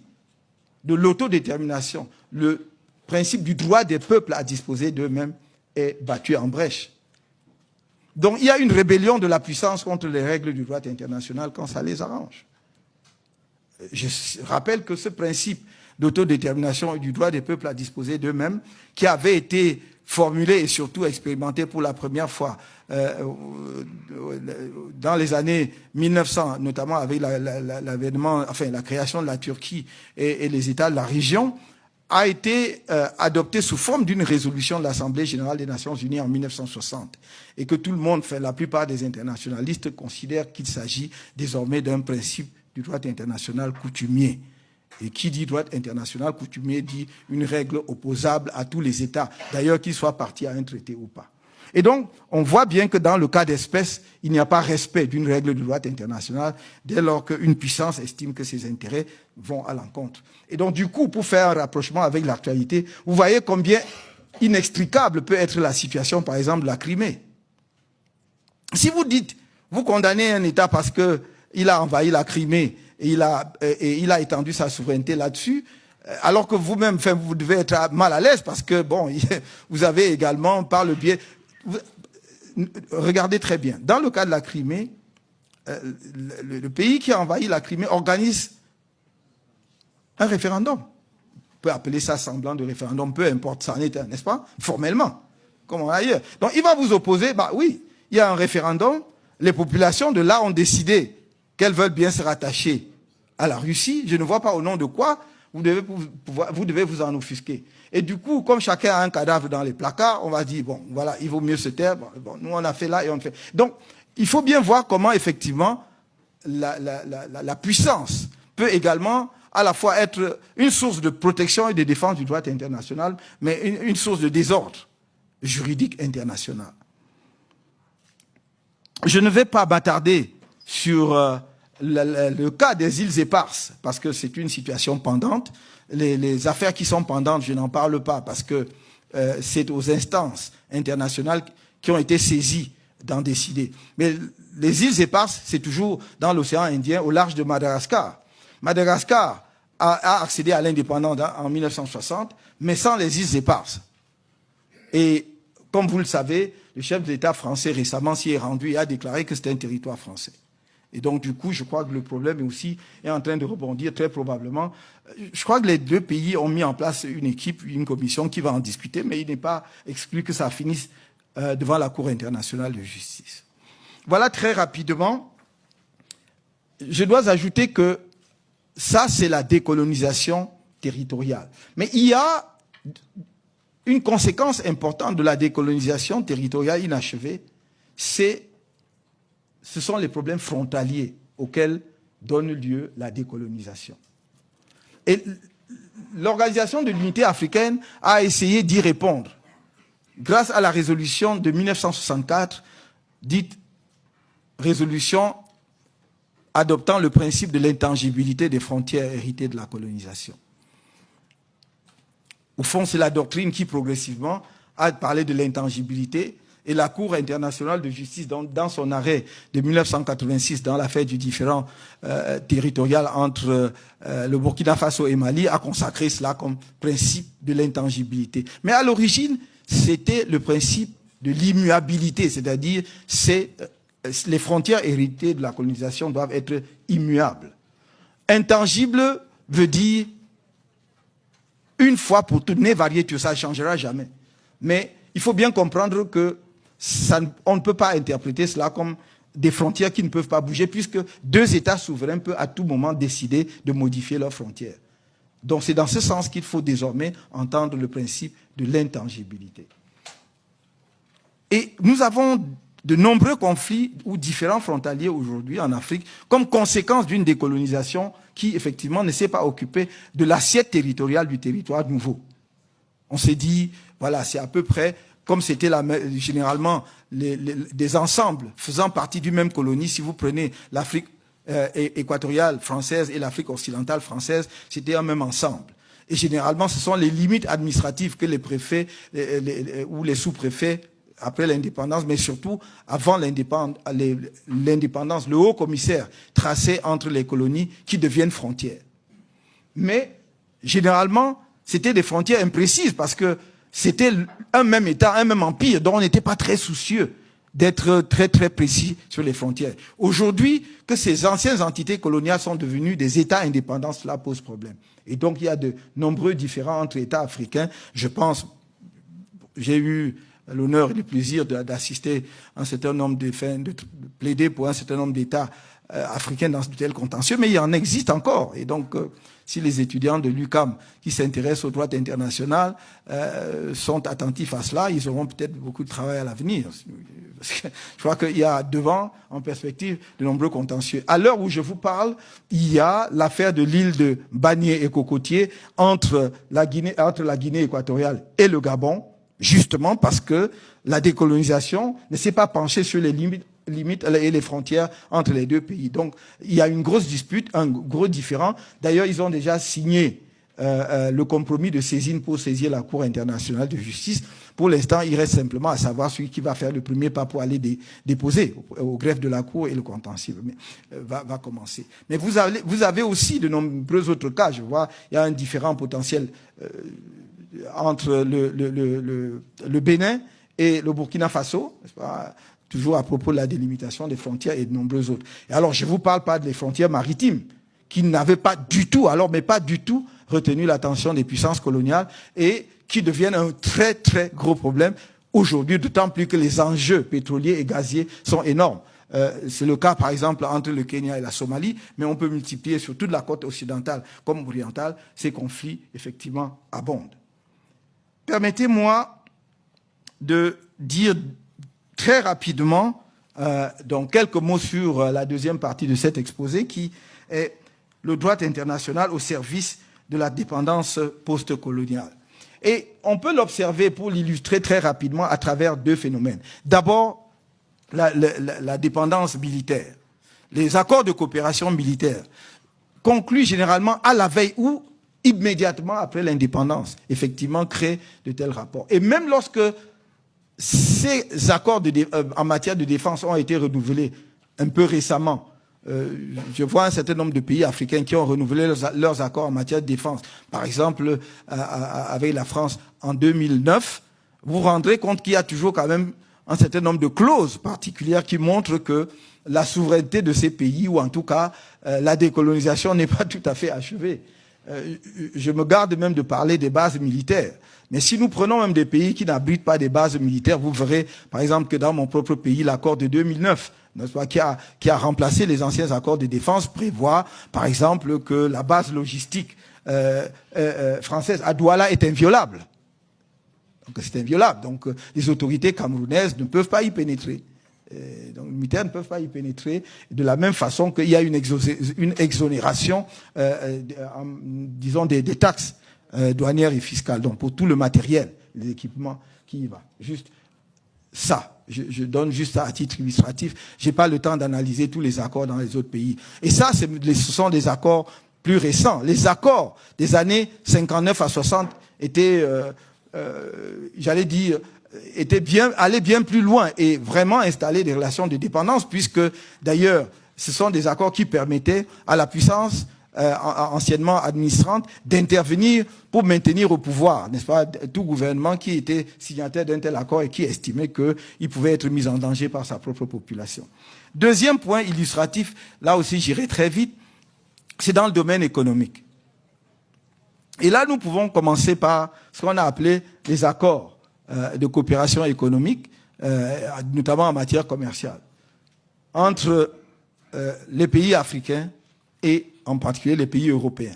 de l'autodétermination, le principe du droit des peuples à disposer d'eux-mêmes est battu en brèche. Donc il y a une rébellion de la puissance contre les règles du droit international quand ça les arrange. Je rappelle que ce principe d'autodétermination et du droit des peuples à disposer d'eux-mêmes, qui avait été formulé et surtout expérimenté pour la première fois dans les années 1900, notamment avec l'avènement, enfin la création de la Turquie et les États de la région, a été adopté sous forme d'une résolution de l'Assemblée générale des Nations unies en 1960 et que tout le monde, enfin la plupart des internationalistes considèrent qu'il s'agit désormais d'un principe du droit international coutumier. Et qui dit droit international coutumier dit une règle opposable à tous les États, d'ailleurs qu'ils soient partis à un traité ou pas. Et donc, on voit bien que dans le cas d'espèce, il n'y a pas respect d'une règle du droit international dès lors qu'une puissance estime que ses intérêts vont à l'encontre. Et donc, du coup, pour faire un rapprochement avec l'actualité, vous voyez combien inextricable peut être la situation, par exemple, de la Crimée. Si vous dites, vous condamnez un État parce qu'il a envahi la Crimée et il a étendu sa souveraineté là-dessus, alors que vous-même, vous devez être mal à l'aise parce que, bon, vous avez également, par le biais... Regardez très bien. Dans le cas de la Crimée, le pays qui a envahi la Crimée organise un référendum. On peut appeler ça semblant de référendum, peu importe, ça en est un, n'est-ce pas? Formellement, comme ailleurs. Donc il va vous opposer, bah oui, il y a un référendum, les populations de là ont décidé qu'elles veulent bien se rattacher à la Russie. Je ne vois pas au nom de quoi vous devez vous en offusquer. Et du coup, comme chacun a un cadavre dans les placards, on va dire, bon, voilà, il vaut mieux se taire. Bon, nous, on a fait là et on fait. Donc, il faut bien voir comment, effectivement, la puissance peut également à la fois être une source de protection et de défense du droit international, mais une source de désordre juridique international. Je ne vais pas m'attarder sur le cas des îles éparses, parce que c'est une situation pendante. Les affaires qui sont pendantes, je n'en parle pas, parce que c'est aux instances internationales qui ont été saisies d'en décider. Mais les îles éparses, c'est toujours dans l'océan Indien, au large de Madagascar. Madagascar a accédé à l'indépendance en 1960, mais sans les îles éparses. Et comme vous le savez, le chef de l'État français récemment s'y est rendu et a déclaré que c'était un territoire français. Et donc, du coup, je crois que le problème est en train de rebondir très probablement. Je crois que les deux pays ont mis en place une équipe, une commission qui va en discuter, mais il n'est pas exclu que ça finisse devant la Cour internationale de justice. Voilà très rapidement. Je dois ajouter que ça, c'est la décolonisation territoriale. Mais il y a une conséquence importante de la décolonisation territoriale inachevée, ce sont les problèmes frontaliers auxquels donne lieu à la décolonisation. Et l'Organisation de l'Unité africaine a essayé d'y répondre grâce à la résolution de 1964, dite résolution adoptant le principe de l'intangibilité des frontières héritées de la colonisation. Au fond, c'est la doctrine qui progressivement a parlé de l'intangibilité, et la Cour internationale de justice, dans son arrêt de 1986, dans l'affaire du différend territorial entre le Burkina Faso et Mali, a consacré cela comme principe de l'intangibilité. Mais à l'origine, c'était le principe de l'immuabilité, c'est-à-dire les frontières héritées de la colonisation doivent être immuables. Intangible veut dire une fois pour toutes, né varié, tout ça ne changera jamais. Mais il faut bien comprendre que on ne peut pas interpréter cela comme des frontières qui ne peuvent pas bouger, puisque deux États souverains peuvent à tout moment décider de modifier leurs frontières. Donc c'est dans ce sens qu'il faut désormais entendre le principe de l'intangibilité. Et nous avons de nombreux conflits ou différents frontaliers aujourd'hui en Afrique comme conséquence d'une décolonisation qui effectivement ne s'est pas occupée de l'assiette territoriale du territoire nouveau. On s'est dit, voilà, c'est à peu près comme c'était généralement des ensembles faisant partie d'une même colonie. Si vous prenez l'Afrique équatoriale française et l'Afrique occidentale française, c'était un même ensemble. Et généralement, ce sont les limites administratives que les préfets ou les sous-préfets, après l'indépendance, mais surtout avant l'indépendance, le haut commissaire traçait entre les colonies qui deviennent frontières. Mais généralement, c'était des frontières imprécises parce que c'était un même État, un même empire, dont on n'était pas très soucieux d'être très très précis sur les frontières. Aujourd'hui, que ces anciennes entités coloniales sont devenues des États indépendants, cela pose problème. Et donc il y a de nombreux différends entre États africains. Je pense, j'ai eu l'honneur et le plaisir d'assister à un certain nombre de plaider pour un certain nombre d'États africains dans de tels contentieux, mais il en existe encore. Et donc, si les étudiants de l'UQAM qui s'intéressent au droit international sont attentifs à cela, ils auront peut-être beaucoup de travail à l'avenir. Je crois qu'il y a devant, en perspective, de nombreux contentieux. À l'heure où je vous parle, il y a l'affaire de l'île de Banié et Cocotier entre la Guinée équatoriale et le Gabon, justement parce que la décolonisation ne s'est pas penchée sur les limites et les frontières entre les deux pays. Donc, il y a une grosse dispute, un gros différend. D'ailleurs, ils ont déjà signé le compromis de saisine pour saisir la Cour internationale de justice. Pour l'instant, il reste simplement à savoir celui qui va faire le premier pas pour aller déposer au greffe de la Cour, et le contentieux va commencer. Mais vous avez aussi de nombreux autres cas. Je vois, il y a un différend potentiel entre le Bénin et le Burkina Faso, n'est-ce pas, toujours à propos de la délimitation des frontières et de nombreux autres. Et alors, je ne vous parle pas des frontières maritimes, qui n'avaient pas du tout, retenu l'attention des puissances coloniales et qui deviennent un très, très gros problème aujourd'hui, d'autant plus que les enjeux pétroliers et gaziers sont énormes. C'est le cas, par exemple, entre le Kenya et la Somalie, mais on peut multiplier sur toute la côte occidentale comme orientale, ces conflits, effectivement, abondent. Permettez-moi de dire très rapidement donc quelques mots sur la deuxième partie de cet exposé qui est le droit international au service de la dépendance post-coloniale. Et on peut l'observer pour l'illustrer très rapidement à travers deux phénomènes. D'abord, la dépendance militaire. Les accords de coopération militaire conclus généralement à la veille ou immédiatement après l'indépendance, effectivement, créent de tels rapports. Et même lorsque ces accords en matière de défense ont été renouvelés un peu récemment. Je vois un certain nombre de pays africains qui ont renouvelé leurs accords en matière de défense. Par exemple, avec la France en 2009, vous vous rendrez compte qu'il y a toujours quand même un certain nombre de clauses particulières qui montrent que la souveraineté de ces pays, ou en tout cas la décolonisation, n'est pas tout à fait achevée. Je me garde même de parler des bases militaires. Mais si nous prenons même des pays qui n'abritent pas des bases militaires, vous verrez, par exemple, que dans mon propre pays, l'accord de 2009, n'est-ce pas, qui a remplacé les anciens accords de défense, prévoit, par exemple, que la base logistique française à Douala est inviolable. Donc c'est inviolable. Donc les autorités camerounaises ne peuvent pas y pénétrer. Donc, les militaires ne peuvent pas y pénétrer de la même façon qu'il y a une exonération, disons, des taxes douanières et fiscales. Donc, pour tout le matériel, les équipements qui y va. Juste ça. Je donne juste ça à titre illustratif. J'ai pas le temps d'analyser tous les accords dans les autres pays. Et ça, ce sont des accords plus récents. Les accords des années 59 à 60 étaient, j'allais dire, allaient bien plus loin et vraiment installer des relations de dépendance, puisque d'ailleurs, ce sont des accords qui permettaient à la puissance anciennement administrante d'intervenir pour maintenir au pouvoir, n'est-ce pas, tout gouvernement qui était signataire d'un tel accord et qui estimait qu'il pouvait être mis en danger par sa propre population. Deuxième point illustratif, là aussi j'irai très vite, c'est dans le domaine économique. Et là, nous pouvons commencer par ce qu'on a appelé les accords de coopération économique, notamment en matière commerciale, entre les pays africains et en particulier les pays européens.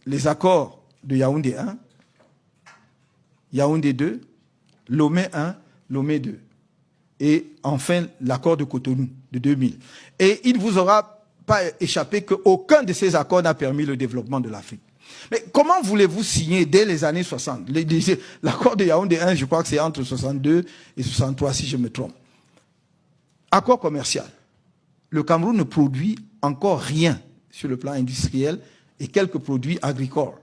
Les accords de Yaoundé 1, Yaoundé 2, Lomé 1, Lomé 2. Et enfin, l'accord de Cotonou de 2000. Et il ne vous aura pas échappé qu'aucun de ces accords n'a permis le développement de l'Afrique. Mais comment voulez-vous signer dès les années 60 l'accord de Yaoundé 1, je crois que c'est entre 62 et 63, si je me trompe. Accord commercial. Le Cameroun ne produit encore rien sur le plan industriel et quelques produits agricoles.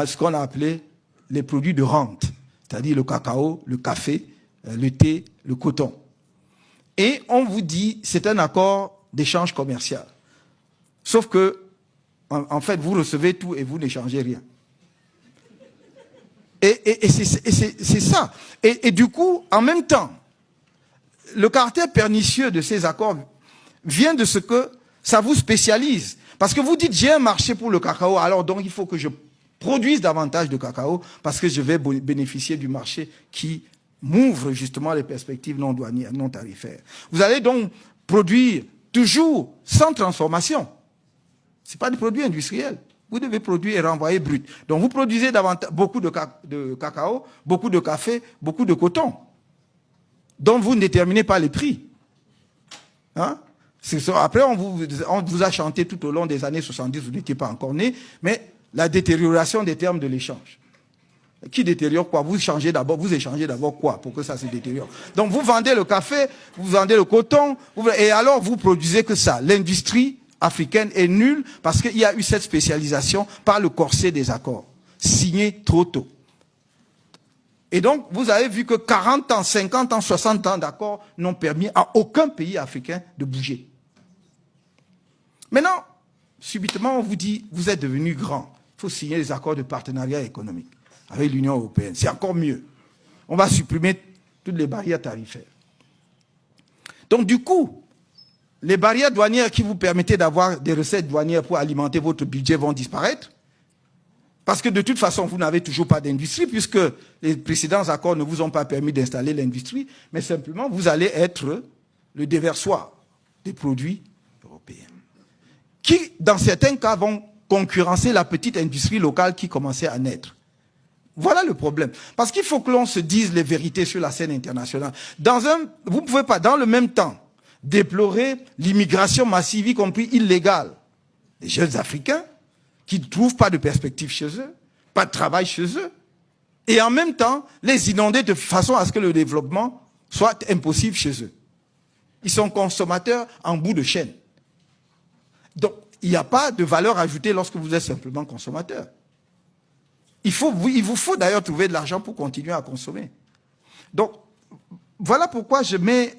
Ce qu'on a appelé les produits de rente, c'est-à-dire le cacao, le café, le thé, le coton. Et on vous dit, c'est un accord d'échange commercial. Sauf que, en fait, vous recevez tout et vous n'échangez rien. Et c'est ça. Et du coup, en même temps, le caractère pernicieux de ces accords vient de ce que ça vous spécialise. Parce que vous dites, j'ai un marché pour le cacao, alors donc il faut que je produise davantage de cacao parce que je vais bénéficier du marché qui m'ouvre justement les perspectives non douanières, non tarifaires. Vous allez donc produire toujours sans transformation. Ce n'est pas des produits industriels. Vous devez produire et renvoyer brut. Donc vous produisez beaucoup de cacao, beaucoup de café, beaucoup de coton. Donc vous ne déterminez pas les prix. Hein? Après, on vous a chanté tout au long des années 70, vous n'étiez pas encore né, mais la détérioration des termes de l'échange. Qui détériore quoi? Vous échangez d'abord quoi pour que ça se détériore? Donc vous vendez le café, vous vendez le coton, et alors vous produisez que ça. L'industrie africaine est nulle parce qu'il y a eu cette spécialisation par le corset des accords, signés trop tôt. Et donc, vous avez vu que 40 ans, 50 ans, 60 ans d'accords n'ont permis à aucun pays africain de bouger. Maintenant, subitement, on vous dit, vous êtes devenu grand. Il faut signer des accords de partenariat économique avec l'Union européenne. C'est encore mieux. On va supprimer toutes les barrières tarifaires. Donc, du coup, les barrières douanières qui vous permettaient d'avoir des recettes douanières pour alimenter votre budget vont disparaître. Parce que de toute façon, vous n'avez toujours pas d'industrie, puisque les précédents accords ne vous ont pas permis d'installer l'industrie, mais simplement, vous allez être le déversoir des produits européens, qui, dans certains cas, vont concurrencer la petite industrie locale qui commençait à naître. Voilà le problème. Parce qu'il faut que l'on se dise les vérités sur la scène internationale. Vous ne pouvez pas, dans le même temps, déplorer l'immigration massive, y compris illégale, des jeunes Africains, qui ne trouvent pas de perspective chez eux, pas de travail chez eux, et en même temps les inonder de façon à ce que le développement soit impossible chez eux. Ils sont consommateurs en bout de chaîne. Donc, il n'y a pas de valeur ajoutée lorsque vous êtes simplement consommateur. Il vous faut d'ailleurs trouver de l'argent pour continuer à consommer. Donc, voilà pourquoi je mets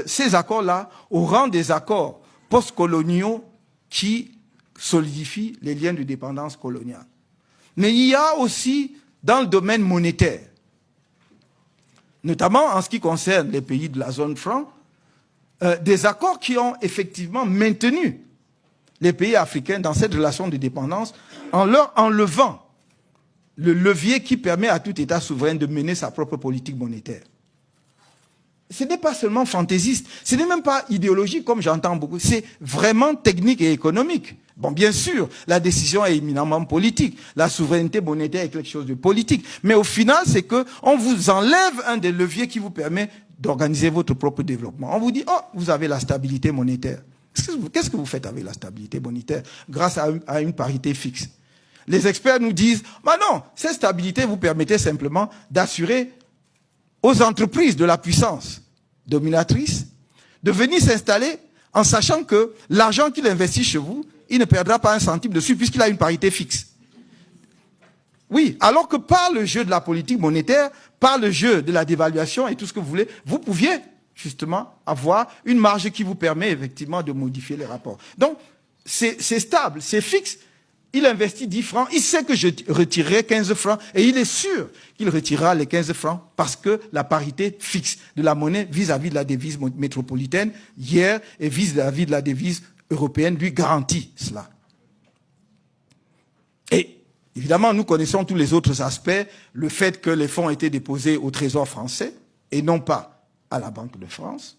ces accords-là au rang des accords postcoloniaux qui solidifie les liens de dépendance coloniale. Mais il y a aussi dans le domaine monétaire, notamment en ce qui concerne les pays de la zone franc, des accords qui ont effectivement maintenu les pays africains dans cette relation de dépendance en leur enlevant le levier qui permet à tout État souverain de mener sa propre politique monétaire. Ce n'est pas seulement fantaisiste, ce n'est même pas idéologique comme j'entends beaucoup, c'est vraiment technique et économique. Bon, bien sûr, la décision est éminemment politique, la souveraineté monétaire est quelque chose de politique, mais au final, c'est que on vous enlève un des leviers qui vous permet d'organiser votre propre développement. On vous dit, oh, vous avez la stabilité monétaire. Qu'est-ce que vous faites avec la stabilité monétaire grâce à une parité fixe? Les experts nous disent, bah non, cette stabilité vous permettait simplement d'assurer aux entreprises de la puissance dominatrice de venir s'installer en sachant que l'argent qu'il investit chez vous, il ne perdra pas un centime dessus puisqu'il a une parité fixe. Oui, alors que par le jeu de la politique monétaire, par le jeu de la dévaluation et tout ce que vous voulez, vous pouviez justement avoir une marge qui vous permet effectivement de modifier les rapports. Donc, c'est stable, c'est fixe. Il investit 10 francs, il sait que je retirerai 15 francs et il est sûr qu'il retirera les 15 francs parce que la parité fixe de la monnaie vis-à-vis de la devise métropolitaine hier et vis-à-vis de la devise européenne lui garantit cela. Et évidemment, nous connaissons tous les autres aspects, le fait que les fonds étaient déposés au Trésor français et non pas à la Banque de France,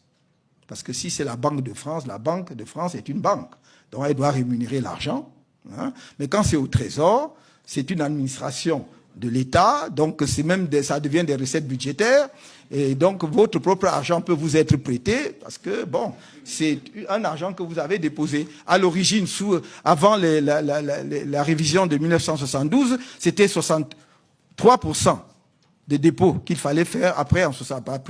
parce que si c'est la Banque de France est une banque, donc elle doit rémunérer l'argent. Hein? Mais quand c'est au Trésor, c'est une administration de l'État, donc c'est même ça devient des recettes budgétaires, et donc votre propre argent peut vous être prêté, parce que bon, c'est un argent que vous avez déposé. À l'origine, avant la révision de 1972, c'était 63% des dépôts qu'il fallait faire après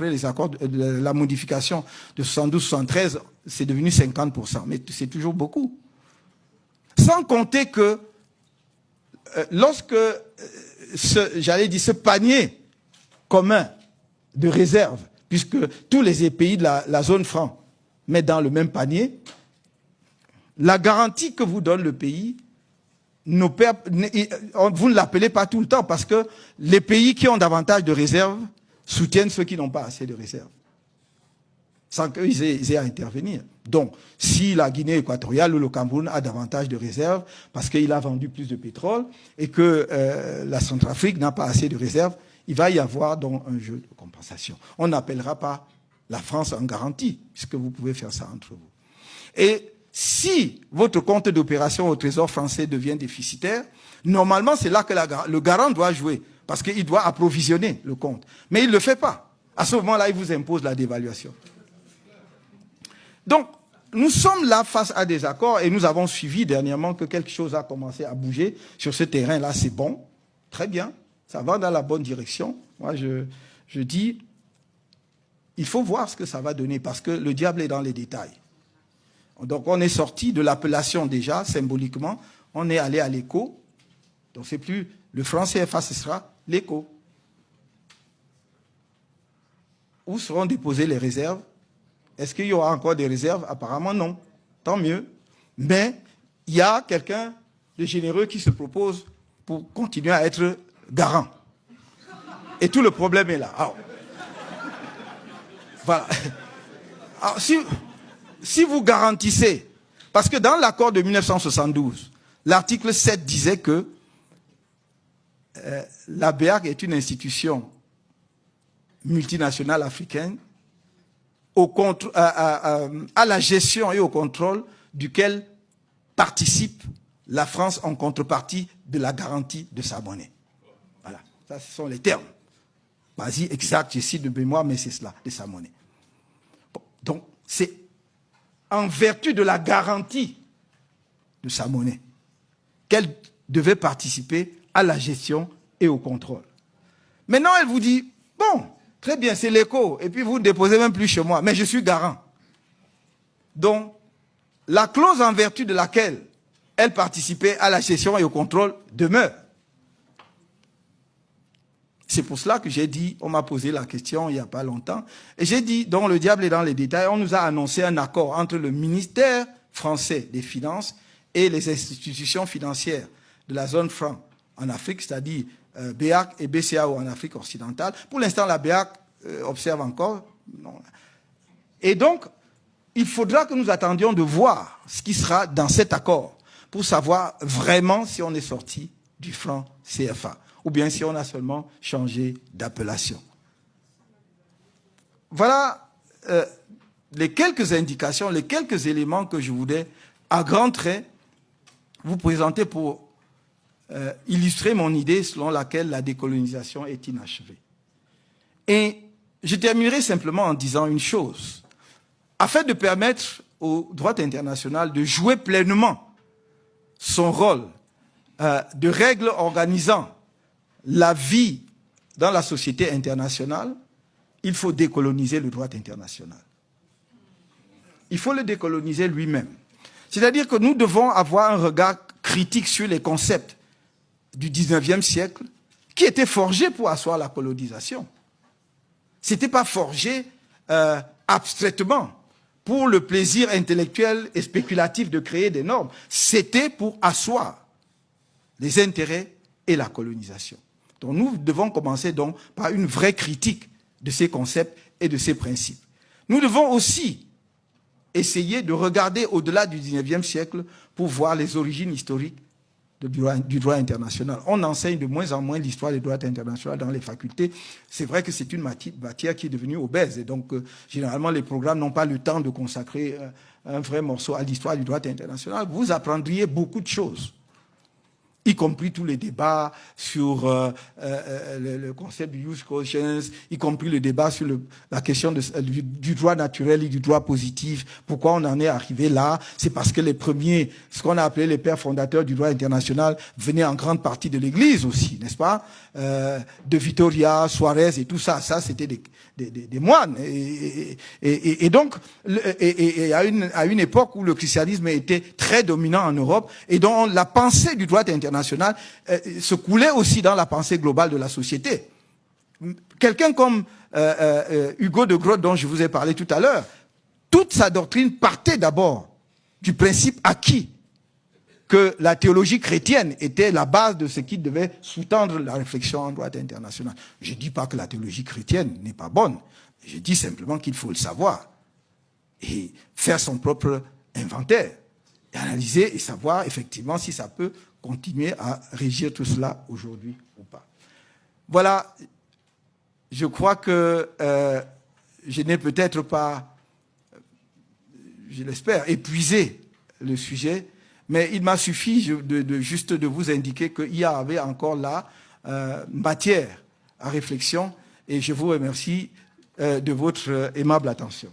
les accords, la modification de 72-73, c'est devenu 50%, mais c'est toujours beaucoup. Sans compter que lorsque ce panier commun de réserve, puisque tous les pays de la zone franc mettent dans le même panier, la garantie que vous donne le pays, vous ne l'appelez pas tout le temps parce que les pays qui ont davantage de réserves soutiennent ceux qui n'ont pas assez de réserves, sans qu'ils aient à intervenir. Donc, si la Guinée équatoriale ou le Cameroun a davantage de réserves parce qu'il a vendu plus de pétrole et que la Centrafrique n'a pas assez de réserves, il va y avoir donc un jeu de compensation. On n'appellera pas la France en garantie, puisque vous pouvez faire ça entre vous. Et si votre compte d'opération au Trésor français devient déficitaire, normalement, c'est là que le garant doit jouer, parce qu'il doit approvisionner le compte. Mais il ne le fait pas. À ce moment-là, il vous impose la dévaluation. Donc, nous sommes là face à des accords et nous avons suivi dernièrement que quelque chose a commencé à bouger sur ce terrain-là. C'est bon, très bien, ça va dans la bonne direction. Moi, je dis, il faut voir ce que ça va donner parce que le diable est dans les détails. Donc, on est sorti de l'appellation déjà, symboliquement, on est allé à l'écho. Donc, c'est plus le franc CFA, ce sera l'écho. Où seront déposées les réserves? Est-ce qu'il y aura encore des réserves? Apparemment non. Tant mieux. Mais il y a quelqu'un de généreux qui se propose pour continuer à être garant. Et tout le problème est là. Alors, voilà. Alors, si vous garantissez, parce que dans l'accord de 1972, l'article 7 disait que la BEAC est une institution multinationale africaine à la gestion et au contrôle duquel participe la France en contrepartie de la garantie de sa monnaie. Voilà, ça ce sont les termes. Vas-y, exact, je cite de mémoire, mais c'est cela, de sa monnaie. Bon, donc, c'est en vertu de la garantie de sa monnaie qu'elle devait participer à la gestion et au contrôle. Maintenant, elle vous dit, bon, très bien, c'est l'écho, et puis vous ne déposez même plus chez moi, mais je suis garant. Donc, la clause en vertu de laquelle elle participait à la gestion et au contrôle demeure. C'est pour cela que j'ai dit, on m'a posé la question il n'y a pas longtemps, et j'ai dit, donc le diable est dans les détails, on nous a annoncé un accord entre le ministère français des Finances et les institutions financières de la zone franc en Afrique, c'est-à-dire BEAC et BCAO en Afrique occidentale. Pour l'instant, la BEAC observe encore. Non. Et donc, il faudra que nous attendions de voir ce qui sera dans cet accord pour savoir vraiment si on est sorti du franc CFA ou bien si on a seulement changé d'appellation. Voilà les quelques indications, les quelques éléments que je voulais, à grands traits, vous présenter pour illustrer mon idée selon laquelle la décolonisation est inachevée. Et je terminerai simplement en disant une chose. Afin de permettre au droit international de jouer pleinement son rôle de règle organisant la vie dans la société internationale, il faut décoloniser le droit international. Il faut le décoloniser lui-même. C'est-à-dire que nous devons avoir un regard critique sur les concepts du 19e siècle qui étaient forgés pour asseoir la colonisation. Ce n'était pas forgé abstraitement pour le plaisir intellectuel et spéculatif de créer des normes. C'était pour asseoir les intérêts et la colonisation. Donc nous devons commencer donc par une vraie critique de ces concepts et de ces principes. Nous devons aussi essayer de regarder au-delà du 19e siècle pour voir les origines historiques du droit international. On enseigne de moins en moins l'histoire du droit international dans les facultés. C'est vrai que c'est une matière qui est devenue obèse. Et donc, généralement, les programmes n'ont pas le temps de consacrer un vrai morceau à l'histoire du droit international. Vous apprendriez beaucoup de choses, y compris tous les débats sur le concept du jus consciens, y compris le débat sur la question du droit naturel et du droit positif. Pourquoi on en est arrivé là? C'est parce que les premiers, ce qu'on a appelé les pères fondateurs du droit international, venaient en grande partie de l'Église aussi, n'est-ce pas? De Vitoria, Suarez et tout ça. Ça, c'était des moines. Et donc, à une époque où le christianisme était très dominant en Europe et dont la pensée du droit international se coulait aussi dans la pensée globale de la société. Quelqu'un comme Hugo de Groot, dont je vous ai parlé tout à l'heure, toute sa doctrine partait d'abord du principe acquis que la théologie chrétienne était la base de ce qui devait sous-tendre la réflexion en droit international. Je ne dis pas que la théologie chrétienne n'est pas bonne, je dis simplement qu'il faut le savoir et faire son propre inventaire, et analyser et savoir effectivement si ça peut continuer à régir tout cela aujourd'hui ou pas. Voilà, je crois que je n'ai peut-être pas, je l'espère, épuisé le sujet, mais il m'a suffi juste de vous indiquer qu'il y avait encore là matière à réflexion, et je vous remercie de votre aimable attention.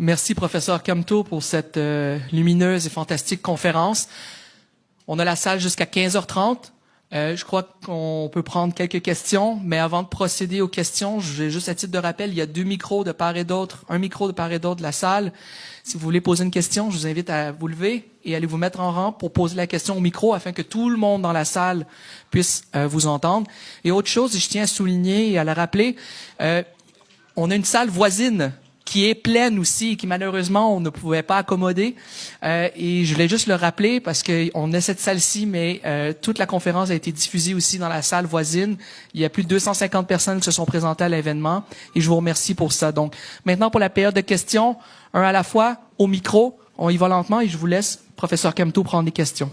Merci, professeur Camteau, pour cette lumineuse et fantastique conférence. On a la salle jusqu'à 15h30. Je crois qu'on peut prendre quelques questions, mais avant de procéder aux questions, j'ai juste à titre de rappel, il y a 2 micros de part et d'autre, un micro de part et d'autre de la salle. Si vous voulez poser une question, je vous invite à vous lever et aller vous mettre en rang pour poser la question au micro afin que tout le monde dans la salle puisse vous entendre. Et autre chose, je tiens à souligner et à le rappeler, on a une salle voisine qui est pleine aussi, qui malheureusement on ne pouvait pas accommoder. Et je voulais juste le rappeler parce qu'on a cette salle-ci, mais toute la conférence a été diffusée aussi dans la salle voisine. Il y a plus de 250 personnes qui se sont présentées à l'événement et je vous remercie pour ça. Donc maintenant pour la période de questions, un à la fois, au micro, on y va lentement et je vous laisse, professeur Camteau, prendre des questions.